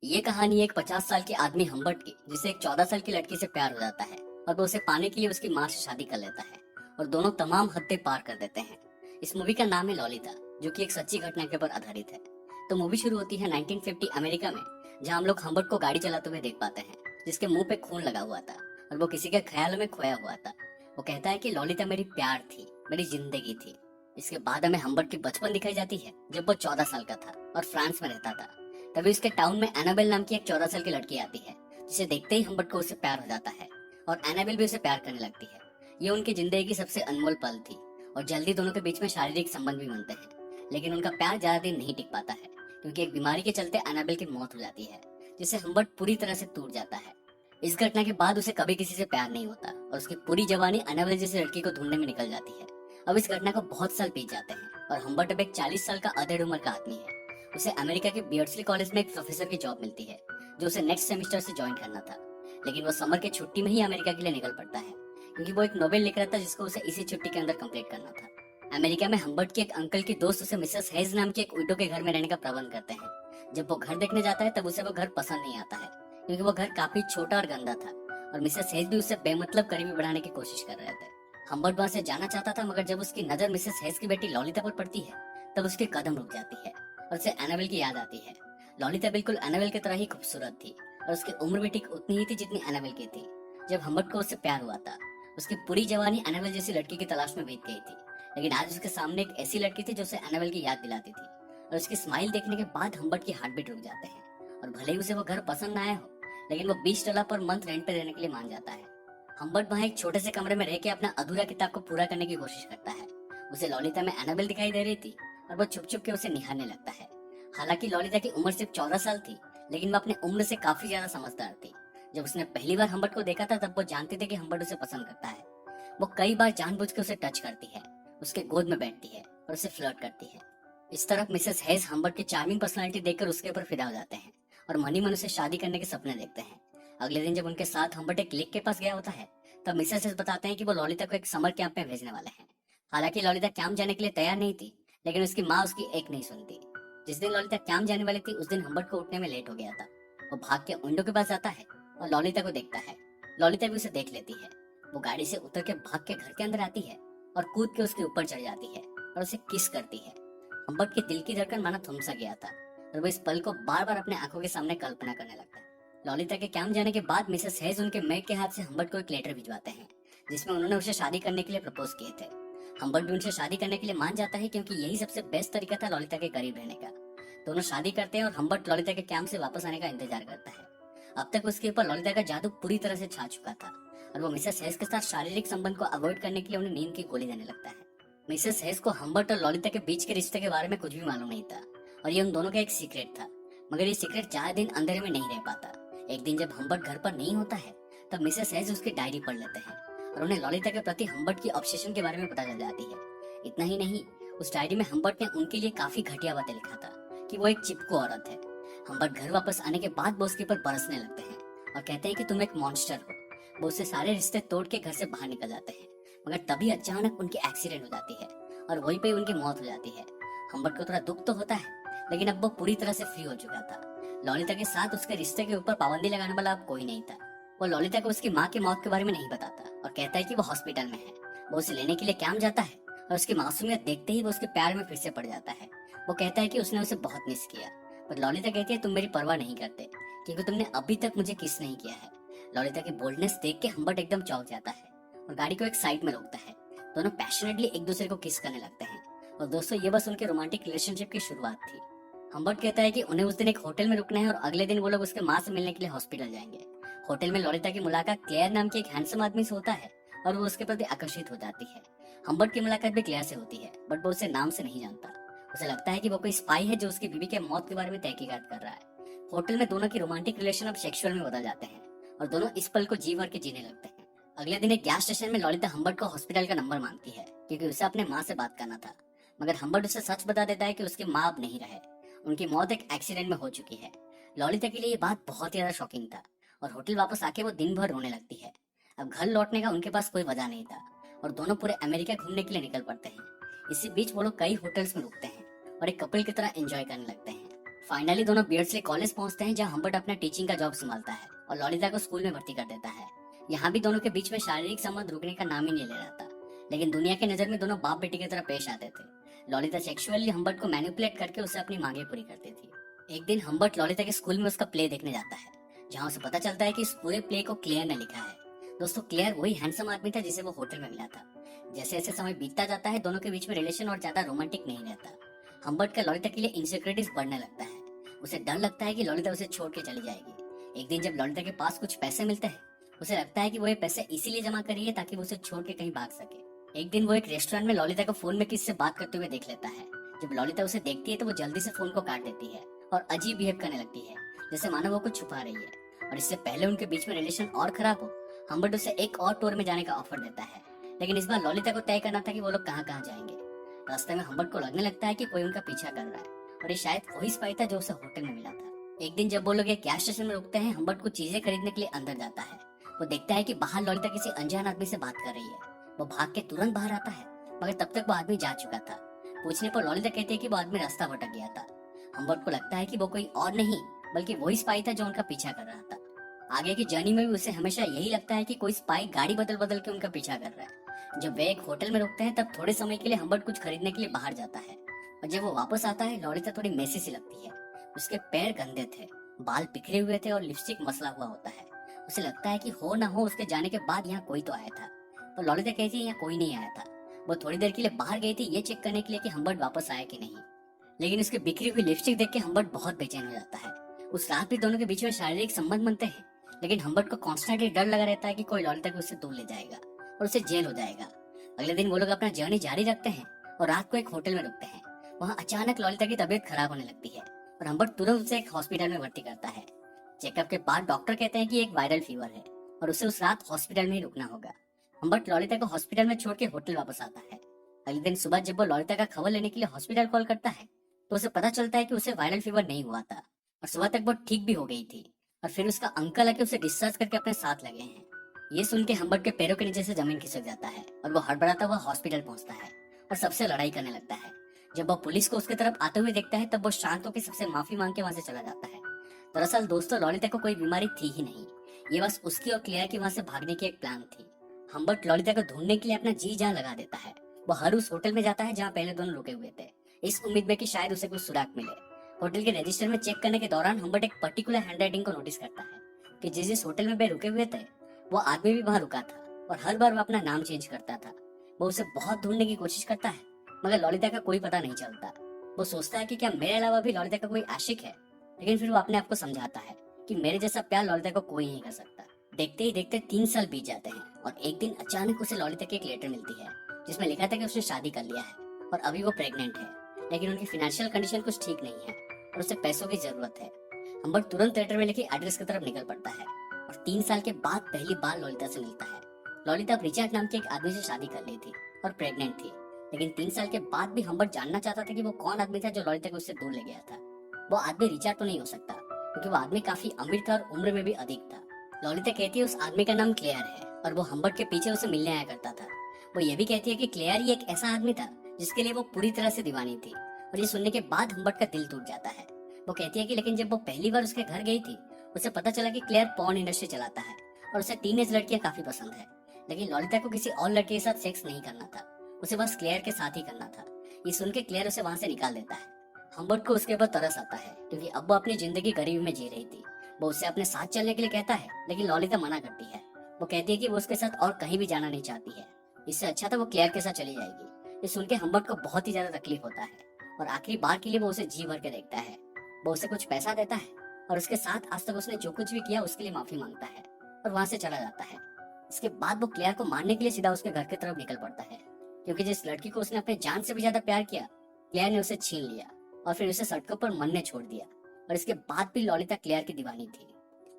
ये कहानी एक 50 साल के आदमी हम्बर्ट की, जिसे एक 14 साल की लड़की से प्यार हो जाता है और वो उसे पाने के लिए उसकी माँ से शादी कर लेता है और दोनों तमाम हदें पार कर देते हैं। इस मूवी का नाम है लॉलिता, जो कि एक सच्ची घटना के ऊपर आधारित है। तो मूवी शुरू होती है 1950 अमेरिका में, जहाँ हम लोग हम्बर्ट को गाड़ी चलाते हुए देख पाते हैं, जिसके मुंह पे खून लगा हुआ था और वो किसी के ख्याल में खोया हुआ था। वो कहता है कि लॉलिता मेरी प्यार थी, मेरी जिंदगी थी। इसके बाद हमें हम्बर्ट की बचपन दिखाई जाती है, जब वो 14 साल का था और फ्रांस में रहता था। तभी उसके टाउन में एनाबेल नाम की एक 14 साल की लड़की आती है, जिसे देखते ही हम्बर्ट को उससे प्यार हो जाता है और एनाबेल भी उसे प्यार करने लगती है। ये उनकी जिंदगी की सबसे अनमोल पल थी और जल्दी दोनों के बीच में शारीरिक संबंध भी बनते हैं। लेकिन उनका प्यार ज्यादा दिन नहीं टिक पाता है, क्योंकि एक बीमारी के चलते एनाबेल की मौत हो जाती है, जिससे हम्बर्ट पूरी तरह से टूट जाता है। इस घटना के बाद उसे कभी किसी से प्यार नहीं होता और उसकी पूरी जवानी एनाबेल जैसी लड़की को ढूंढने में निकल जाती है। अब इस घटना को बहुत साल बीत जाते हैं और हम्बर्ट अब एक 40 साल का अधेड़ उम्र का आदमी है। उसे अमेरिका के बियर्डस्ली कॉलेज में एक प्रोफेसर की जॉब मिलती है, जो उसे नेक्स्ट सेमेस्टर से ज्वाइन करना था। लेकिन वो समर के छुट्टी में ही अमेरिका के लिए निकल पड़ता है, क्योंकि वो एक नोवेल लिख रहा था जिसको उसे इसी छुट्टी के अंदर कंप्लीट करना था। अमेरिका में हम्बर्ट के एक अंकल की दोस्त उसे मिसेस हेज नाम की एक विडो के घर में रहने का प्रबंध करते हैं। जब वो घर देखने जाता है तब उसे वो घर पसंद नहीं आता है, क्योंकि वो घर काफी छोटा और गंदा था और मिसेस हेज भी उससे बेमतलब करीबी बढ़ाने की कोशिश कर रहे थे। हम्बर्ट वहां से जाना चाहता था, मगर जब उसकी नजर मिसेस हेज की बेटी लॉलिता पर पड़ती है, तब उसके कदम रुक जाती है और उसे एनाबेल की याद आती है। लॉलिता बिल्कुल एनाबेल की तरह ही खूबसूरत थी और उसकी उम्र भी ठीक उतनी ही थी जितनी एनाबेल की थी। जब हम्बर्ट को उससे प्यार हुआ था, उसकी पूरी जवानी एनाबेल जैसी लड़की की तलाश में बीत गई थी। लेकिन आज उसके सामने एक ऐसी लड़की थी जो उसे एनाबेल की याद दिलाती थी, और उसकी स्माइल देखने के बाद हम्बर्ट की हार्ट बीट रुक जाते हैं। और भले ही उसे वो घर पसंद ना आया हो, लेकिन वो $20 पर मंथ रेंट पे रहने के लिए मान जाता है। हम्बर्ट वहाँ एक छोटे से कमरे में रह के अपना अधूरा किताब को पूरा करने की कोशिश करता है। उसे लॉलिता में एनाबेल दिखाई दे रही थी और वो छुप छुप के उसे निहारने लगता है। हालांकि लॉलिता की उम्र सिर्फ 14 साल थी, लेकिन वो अपने उम्र से काफी ज्यादा समझदार थी। जब उसने पहली बार हम्बर्ट को देखा था, तब वो जानती थी कि हम्बर्ट उसे पसंद करता है। वो कई बार जानबूझ के उसे टच करती है, उसके गोद में बैठती है और उसे फ्लर्ट करती है। इस तरफ मिसेस हेज हम्बर्ट की चार्मिंग पर्सनालिटी देखकर उसके ऊपर फिदा हो जाते हैं और मन ही मन उसे शादी करने के सपने देखते हैं। अगले दिन जब उनके साथ हम्बर्ट एक लेक के पास गया होता है, तब मिसेस हेज बताते हैं कि वो लॉलिता को एक समर कैंप में भेजने वाले हैं। हालांकि लॉलिता कैंप जाने के लिए तैयार नहीं थी, लेकिन उसकी माँ उसकी एक नहीं सुनती। जिस दिन लॉलिता कैंप जाने वाली थी, उस दिन हम्बर्ट को उठने में लेट हो गया था। वो भाग के विंडो के पास जाता है और लॉलिता को देखता है। लॉलिता भी उसे देख लेती है। वो गाड़ी से उतर के भाग के घर के अंदर आती है और कूद के उसके ऊपर चढ़ जाती है और उसे किस करती है। हम्बर्ट के दिल की धड़कन मानो थम सा गया था और वो इस पल को बार बार अपने आंखों के सामने कल्पना करने लगता है। लॉलिता के कैंप जाने के बाद मिसेस हेज उनके मेड के हाथ से हम्बर्ट को एक लेटर भिजवाते हैं, जिसमें उन्होंने उसे शादी करने के लिए प्रपोज किए थे। हम्बर्ट भी उनसे शादी करने के लिए मान जाता है, क्योंकि यही सबसे बेस्ट तरीका था लॉलिता के करीब रहने का। दोनों शादी करते हैं और हम्बर्ट लॉलिता के कैंप से वापस आने का इंतजार करता है। अब तक उसके ऊपर लॉलिता का जादू पूरी तरह से छा चुका था और वो मिसेस हेज के साथ शारीरिक संबंध को अवॉइड करने के लिए उन्हें नींद की गोली देने लगता है। मिसेस हेज को हम्बर्ट और लॉलिता के बीच के रिश्ते के बारे में कुछ भी मालूम नहीं था और ये उन दोनों का एक सीक्रेट था। मगर ये सीक्रेट ज्यादा दिन अंधेरे में नहीं रह पाता। एक दिन जब हम्बर्ट घर पर नहीं होता है, तब मिसेस हेज उसकी डायरी पढ़ लेते हैं और उन्हें लॉलिता के प्रति हम्बर्ट की ऑब्सेशन के बारे में पता चल जाती है। इतना ही नहीं, उस डायरी में हम्बर्ट ने उनके लिए काफी घटिया बातें लिखा था कि वो एक चिपकू औरत है। हम्बर्ट घर वापस आने के बाद वो उसके ऊपर बरसने लगते हैं और कहते हैं कि तुम एक मॉन्स्टर हो। वो उससे सारे रिश्ते तोड़ के घर से बाहर निकल जाते हैं, मगर तभी अचानक उनकी एक्सीडेंट हो जाती है और वहीं पे उनकी मौत हो जाती है। हम्बर्ट को थोड़ा दुख तो होता है, लेकिन अब वो पूरी तरह से फ्री हो चुका था। लॉलिता के साथ उसके रिश्ते के ऊपर पाबंदी लगाने वाला अब कोई नहीं था। वो लॉलिता को उसकी माँ की मौत के बारे में नहीं बताता और कहता है कि वो हॉस्पिटल में है। वो उसे लेने के लिए कैंप जाता है और उसकी मासूमियत देखते ही वो उसके प्यार में फिर से पड़ जाता है। वो कहता है कि उसने उसे बहुत मिस किया, पर लॉलिता कहती है तुम मेरी परवाह नहीं करते, क्योंकि तुमने अभी तक मुझे किस नहीं किया है। लॉलिता की बोल्डनेस देख के हम्बर्ट एकदम चौंक जाता है और गाड़ी को एक साइड में रोकता है। दोनों पैशनेटली एक दूसरे को किस करने लगते हैं और दोस्तों, ये बस उनके रोमांटिक रिलेशनशिप की शुरुआत थी। हम्बर्ट कहता है कि उन्हें उस दिन एक होटल में रुकना है और अगले दिन वो लोग उसके माँ से मिलने के लिए हॉस्पिटल जाएंगे। होटल में लॉलिता की मुलाकात क्लेयर नाम के एक हैंडसम आदमी से होता है और वो उसके प्रति आकर्षित हो जाती है। हम्बर्ट की मुलाकात भी क्लेयर से होती है, बट वो उसे नाम से नहीं जानता। उसे लगता है कि वो कोई स्पाई है जो उसकी बीवी के मौत के बारे में तहकीकात कर रहा है। होटल में दोनों की रोमांटिक रिलेशन अब सेक्सुअल में बदल जाते हैं और दोनों इस पल को जी भर के जीने लगते हैं। अगले दिन एक गैस स्टेशन में लॉलिता हम्बर्ट को हॉस्पिटल का नंबर मांगती है, क्योंकि उसे अपने माँ से बात करना था। मगर हम्बर्ट उसे सच बता देता है कि उसकी माँ अब नहीं रहे, उनकी मौत एक एक्सीडेंट में हो चुकी है। लॉलिता के लिए ये बात बहुत ही ज्यादा शॉकिंग था और होटल वापस आके वो दिन भर रोने लगती है। अब घर लौटने का उनके पास कोई वजह नहीं था और दोनों पूरे अमेरिका घूमने के लिए निकल पड़ते हैं। इसी बीच वो लोग कई होटल्स में रुकते हैं और एक कपल की तरह एंजॉय करने लगते हैं। फाइनली दोनों बियर्डस्ले कॉलेज पहुंचते हैं, जहां हम्बर्ट अपना टीचिंग का जॉब संभालता है और लॉलिता को स्कूल में भर्ती कर देता है। यहाँ भी दोनों के बीच में शारीरिक संबंध रुकने का नाम ही नहीं ले रहा था, लेकिन दुनिया की नजर में दोनों बाप बेटी की तरह पेश आते थे। लॉलिता सेक्सुअली हम्बर्ट को मैनिपुलेट करके उससे अपनी मांगे पूरी करती थी। एक दिन हम्बर्ट लॉलिता के स्कूल में उसका प्ले देखने जाता है, जहाँ उसे पता चलता है कि इस पूरे प्ले को क्लेयर ने लिखा है। दोस्तों, क्लेयर वही हैंडसम आदमी था जिसे वो होटल में मिला था। जैसे जैसे समय बीतता जाता है, दोनों के बीच में रिलेशन और ज्यादा रोमांटिक नहीं रहता। हम्बर्ट का लॉलिता के लिए इनसिक्योरिटीज बढ़ने लगता है। उसे डर लगता है कि लॉलिता उसे छोड़ के चली जाएगी। एक दिन जब लॉलिता के पास कुछ पैसे मिलते हैं, उसे लगता है कि वो ये पैसे इसीलिए जमा करी है ताकि वो उसे छोड़ के कहीं भाग सके। एक दिन वो एक रेस्टोरेंट में लॉलिता को फोन में किसी से बात करते हुए देख लेता है। जब लॉलिता उसे देखती है तो वो जल्दी से फोन को काट देती है और अजीब बिहेव करने लगती है, जैसे मानो वो कुछ छुपा रही है। और इससे पहले उनके बीच में रिलेशन और खराब हो, हम्बर्ट उसे एक और टूर में जाने का ऑफर देता है, लेकिन इस बार लॉलिता को तय करना था कि वो लोग कहाँ कहाँ जाएंगे। रास्ते में हम्बर्ट को लगने लगता है कि कोई उनका पीछा कर रहा है और ये शायद वही स्पाई था जो उसे होटल में मिला था। एक दिन जब वो लोग एक गैस स्टेशन में रुकते हैं, हम्बर्ट कुछ चीजें खरीदने के लिए अंदर जाता है। वो देखता है कि बाहर लॉलिता किसी अनजान आदमी से बात कर रही है। वो भाग के तुरंत बाहर आता है, मगर तब तक वो आदमी जा चुका था। पूछने पर लॉलिता कहती है कि वो आदमी रास्ता भटक गया था। हम्बर्ट को लगता है कि वो कोई और नहीं बल्कि वही स्पाई था जो उनका पीछा कर रहा था। आगे की जर्नी में भी उसे हमेशा यही लगता है कि कोई स्पाई गाड़ी बदल बदल के उनका पीछा कर रहा है। जब वे एक होटल में रुकते हैं, तब थोड़े समय के लिए हम्बर्ट कुछ खरीदने के लिए बाहर जाता है, और जब वो वापस आता है, लॉलिता थोड़ी मेसी सी लगती है। उसके पैर गंदे थे, बाल बिखरे हुए थे और लिपस्टिक मसला हुआ होता है। उसे लगता है कि हो ना हो उसके जाने के बाद यहाँ कोई तो आया था, पर लॉलिता कहती है यहाँ कोई नहीं आया था। वो थोड़ी देर के लिए बाहर गई थी ये चेक करने के लिए कि हम्बर्ट वापस आया कि नहीं, लेकिन उसकी बिखरी हुई लिपस्टिक देख के हम्बर्ट बहुत बेचैन हो जाता है। उस रात भी दोनों के बीच में शारीरिक संबंध बनते हैं, लेकिन हम्बर्ट को कॉन्स्टेंटली डर लगा रहता है कि कोई लॉलिता को उससे दूर ले जाएगा और उसे जेल हो जाएगा। अगले दिन वो लोग अपना जर्नी जारी रखते हैं और रात को एक होटल में रुकते हैं। वहाँ अचानक लॉलिता की तबीयत खराब होने लगती है और हम्बर्ट तुरंत उसे एक हॉस्पिटल में भर्ती करता है। चेकअप के बाद डॉक्टर कहते हैं कि एक वायरल फीवर है और उसे उस रात हॉस्पिटल में ही रुकना होगा। हम्बर्ट लॉलिता को हॉस्पिटल में छोड़ के होटल वापस आता है। अगले दिन सुबह जब वो लॉलिता का खबर लेने के लिए हॉस्पिटल कॉल करता है, तो उसे पता चलता है कि उसे वायरल फीवर नहीं हुआ था और सुबह तक वो ठीक भी हो गई थी। और फिर उसका अंकल आके उसे डिस्चार्ज करके अपने साथ लगे हैं। ये सुन के हम्बर्ट के पैरों के नीचे से जमीन खिसक जाता है और वो हड़बड़ाता हुआ हॉस्पिटल पहुंचता है और सबसे लड़ाई करने लगता है। जब वो पुलिस को उसके तरफ आते हुए देखता है, तब वो शांत होकर सबसे माफी मांग के वहां से चला जाता है। दरअसल दोस्तों, लॉलिता को कोई बीमारी थी ही नहीं, ये बस उसकी और क्लेयर की वहां से भागने की एक प्लान थी। हम्बर्ट लॉलिता को ढूंढने के लिए अपना जी जान लगा देता है। वो हर उस होटल में जाता है जहाँ पहले दोनों रुके हुए थे, इस उम्मीद में कि शायद उसे कुछ सुराग मिले। होटल के रजिस्टर में चेक करने के दौरान हम्बर्ट एक पर्टिकुलर हैंडराइटिंग को नोटिस करता है कि जिस होटल में वे रुके हुए थे, वो आदमी भी वहां रुका था और हर बार वो अपना नाम चेंज करता था। वो उसे बहुत ढूंढने की कोशिश करता है, मगर लॉलिता का कोई पता नहीं चलता। वो सोचता है कि क्या मेरे अलावा भी लॉलिता का कोई आशिक है, लेकिन फिर वो अपने आप को समझाता है कि मेरे जैसा प्यार लॉलिता को कोई नहीं कर सकता। देखते ही देखते 3 साल बीत जाते हैं और एक दिन अचानक उसे लॉलिता की एक लेटर मिलती है, जिसमें लिखा था कि उसने शादी कर लिया है और अभी वो प्रेग्नेंट है, लेकिन उनकी फाइनेंशियल कंडीशन कुछ ठीक नहीं है और उसे पैसों की जरूरत है। हम्बर्ट तुरंत लेटर में लिखे एड्रेस की तरफ निकल पड़ता है और 3 साल के बाद पहली बार लॉलिता से मिलता है। लॉलिता अब रिचर्ड नाम के एक आदमी से शादी कर ली थी और प्रेग्नेंट थी, लेकिन 3 साल के बाद भी हम्बर्ट जानना चाहता था कि वो कौन आदमी था जो लॉलिता को उससे दूर ले गया था। वो आदमी रिचर्ड तो नहीं हो सकता, क्योंकि वो आदमी काफी अमीर था और उम्र में भी अधिक था। लॉलिता कहती है उस आदमी का नाम क्लेयर है और वो हम्बर्ट के पीछे उसे मिलने आया करता था। वो ये भी कहती है कि क्लेयर ही एक ऐसा आदमी था जिसके लिए वो पूरी तरह से दीवानी थी, और ये सुनने के बाद हम्बर्ट का दिल टूट जाता है। वो कहती है कि लेकिन जब वो पहली बार उसके घर गई थी, उसे पता चला कि क्लेयर पॉर्न इंडस्ट्री चलाता है और उसे टीनेज लड़कियां काफी पसंद है, लेकिन लॉलिता को किसी और लड़के के साथ सेक्स नहीं करना था, उसे बस क्लेयर के साथ ही करना था। ये सुन के क्लेयर उसे वहां से निकाल देता है। हम्बर्ट को उसके ऊपर तरस आता है, क्योंकि अब वो अपनी जिंदगी गरीबी में जी रही थी। वो उससे अपने साथ चलने के लिए कहता है, लेकिन लॉलिता मना करती है। वो कहती है कि वो उसके साथ और कहीं भी जाना नहीं चाहती है, इससे अच्छा था वो क्लेयर के साथ चली जाएगी। ये सुन के हम्बर्ट को बहुत ही ज्यादा तकलीफ होता है और आखिरी बार के लिए वो उसे जी भर के देखता है। वो उसे कुछ पैसा देता है और उसके साथ आज तक उसने जो कुछ भी किया उसके लिए माफी मांगता है और वहां से चला जाता है। इसके बाद वो क्लेयर को मारने के लिए सीधा उसके घर की तरफ निकल पड़ता है, क्योंकि जिस लड़की को उसने अपने जान से भी ज्यादा प्यार किया, क्लेयर ने उसे छीन लिया और फिर उसे सड़कों पर मरने छोड़ दिया। और इसके बाद भी लॉलिता क्लेयर की दीवानी थी।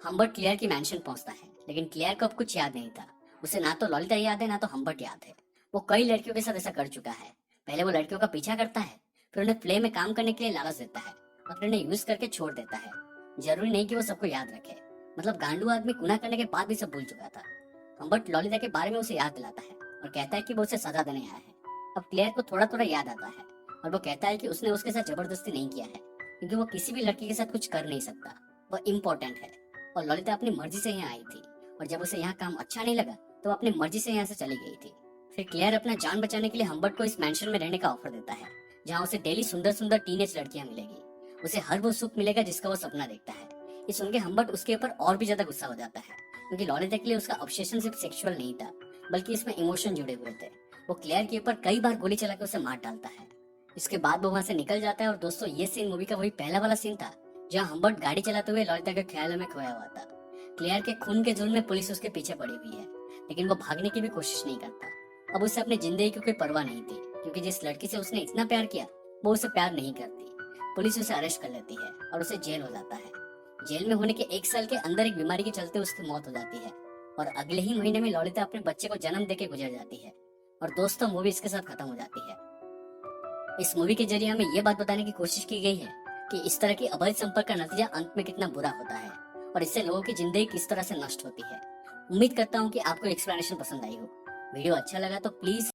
हम्बर्ट क्लेयर की मैंशन पहुंचता है, लेकिन क्लेयर को अब कुछ याद नहीं था। उसे ना तो लॉलिता याद है, ना तो हम्बर्ट याद है। वो कई लड़कियों के साथ ऐसा कर चुका है। पहले वो लड़कियों का पीछा करता है, फिर उन्हें प्ले में काम करने के लिए लालच देता है और फिर उन्हें यूज करके छोड़ देता है। जरूरी नहीं कि वो सबको याद रखे, मतलब गांडू आदमी गुनाह करने के बाद भी सब भूल चुका था। हम्बर्ट लॉलिता के बारे में उसे याद दिलाता है और कहता है कि वो उसे सजा देने आया है। अब क्लेयर को थोड़ा थोड़ा याद आता है और वो कहता है कि उसने उसके साथ जबरदस्ती नहीं किया है, क्योंकि वो किसी भी लड़की के साथ कुछ कर नहीं सकता, वो इम्पोर्टेंट है। और ललिता अपनी मर्जी से यहाँ आई थी, और जब उसे यहाँ काम अच्छा नहीं लगा तो वो अपनी मर्जी से यहाँ से चली गई थी। फिर क्लेयर अपना जान बचाने के लिए हम्बर्ट को इस मैंशन में रहने का ऑफर देता है, जहाँ उसे डेली सुंदर सुंदर टीनेज लड़कियां मिलेगी। उसे हर वो सुख मिलेगा जिसका वो सपना देखता है। ये सुन के हम्बर्ट उसके ऊपर और भी ज्यादा गुस्सा हो जाता है, क्योंकि ललिता के लिए उसका ऑब्सेशन सिर्फ सेक्सुअल नहीं था, बल्कि इसमें इमोशन जुड़े हुए थे। वो क्लेयर के ऊपर कई बार गोली चला के उसे मार डालता है। इसके बाद वो वहां से निकल जाता है। और दोस्तों, ये सीन मूवी का वही पहला वाला सीन था जहाँ हम्बर्ट गाड़ी चलाते हुए ललिता के ख्यालों में खोया हुआ था। क्लेयर के खून के जुल्म में पुलिस उसके पीछे पड़ी हुई है, लेकिन वो भागने की भी कोशिश नहीं करता। अब उसे अपनी जिंदगी की कोई परवाह नहीं थी, क्योंकि जिस लड़की से उसने इतना प्यार किया वो उसे प्यार नहीं करती। पुलिस उसे अरेस्ट कर लेती है और उसे जेल हो जाता है। जेल में होने के 1 साल के अंदर एक बीमारी के चलते उसकी मौत हो जाती है, और अगले ही महीने में ललिता अपने बच्चे को जन्म देके गुजर जाती है। और दोस्तों, मूवी इसके साथ खत्म हो जाती है। इस मूवी के जरिए हमें ये बात बताने की कोशिश की गई है कि इस तरह की अवैध संपर्क का नतीजा अंत में कितना बुरा होता है, और इससे लोगों की जिंदगी किस तरह से नष्ट होती है। उम्मीद करता हूँ कि आपको एक्सप्लेनेशन पसंद आई हो। वीडियो अच्छा लगा तो प्लीज